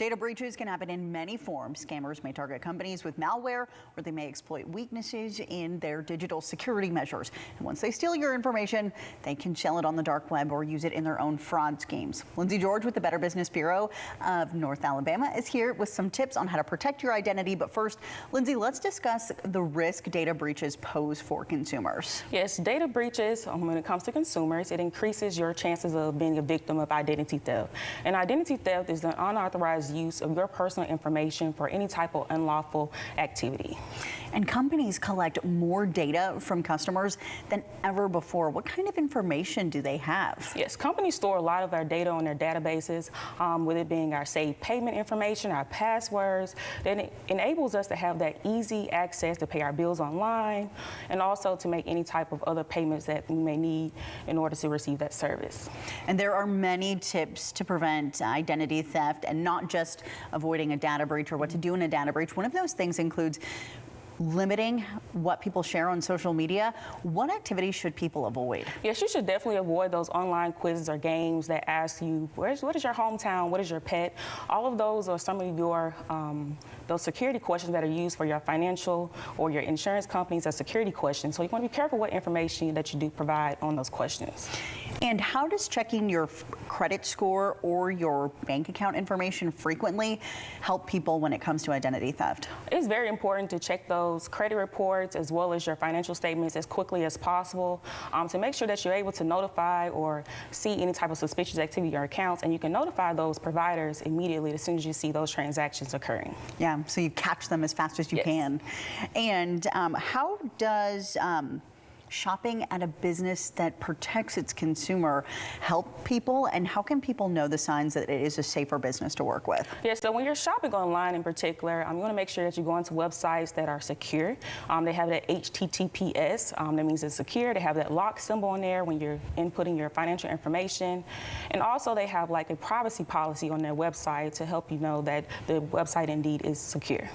Data breaches can happen in many forms. Scammers may target companies with malware, or they may exploit weaknesses in their digital security measures. And once they steal your information, they can sell it on the dark web or use it in their own fraud schemes. Lindsay George with the Better Business Bureau of North Alabama is here with some tips on how to protect your identity. But first, Lindsay, let's discuss the risk data breaches pose for consumers. Yes, data breaches, when it comes to consumers, it increases your chances of being a victim of identity theft. And identity theft is the unauthorized use of your personal information for any type of unlawful activity. And companies collect more data from customers than ever before. What kind of information do they have? Yes, companies store a lot of our data on their databases, with it being our saved payment information, our passwords. Then it enables us to have that easy access to pay our bills online and also to make any type of other payments that we may need in order to receive that service. And there are many tips to prevent identity theft and not just avoiding a data breach or what to do in a data breach. One of those things includes limiting what people share on social media. What activities should people avoid? Yes, you should definitely avoid those online quizzes or games that ask you, what is your hometown? What is your pet? All of those are some of your, those security questions that are used for your financial or your insurance companies as security questions. So you want to be careful what information that you do provide on those questions. And how does checking your credit score or your bank account information frequently help people when it comes to identity theft? It's very important to check those credit reports as well as your financial statements as quickly as possible to make sure that you're able to notify or see any type of suspicious activity in your accounts, and you can notify those providers immediately as soon as you see those transactions occurring. Yeah, so you catch them as fast as you Yes. can. And how does shopping at a business that protects its consumer help people, and how can people know the signs that it is a safer business to work with? Yeah, so when you're shopping online in particular, you want to make sure that you go into websites that are secure. They have that HTTPS, that means it's secure. They have that lock symbol on there when you're inputting your financial information. And also they have like a privacy policy on their website to help you know that the website indeed is secure.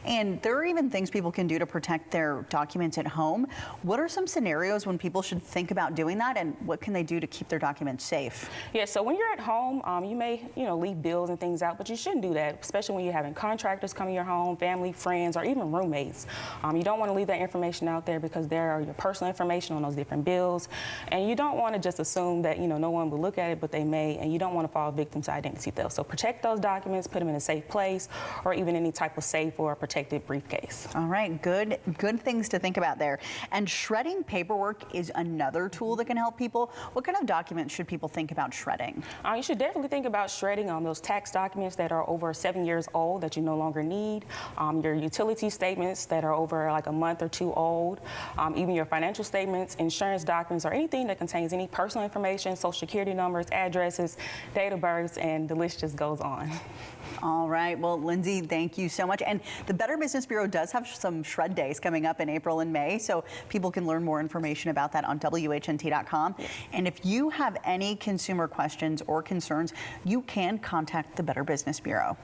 And there are even things people can do to protect their documents at home. What are some scenarios when people should think about doing that, and what can they do to keep their documents safe? Yeah, so when you're at home, you may, leave bills and things out, but you shouldn't do that, especially when you're having contractors come to your home, family, friends, or even roommates. You don't want to leave that information out there because there are your personal information on those different bills, and you don't want to just assume that, no one will look at it, but they may, and you don't want to fall victim to identity theft. So protect those documents, put them in a safe place, or even any type of safe or protected briefcase. All right, good things to think about there. And shredding paperwork is another tool that can help people. What kind of documents should people think about shredding? You should definitely think about shredding on those tax documents that are over 7 years old that you no longer need, your utility statements that are over like a month or two old, even your financial statements, insurance documents, or anything that contains any personal information, social security numbers, addresses, date of births, and the list just goes on. All right. Well, Lindsay, thank you so much. And the Better Business Bureau does have some shred days coming up in April and May, so people can learn more information about that on WHNT.com. And if you have any consumer questions or concerns, you can contact the Better Business Bureau.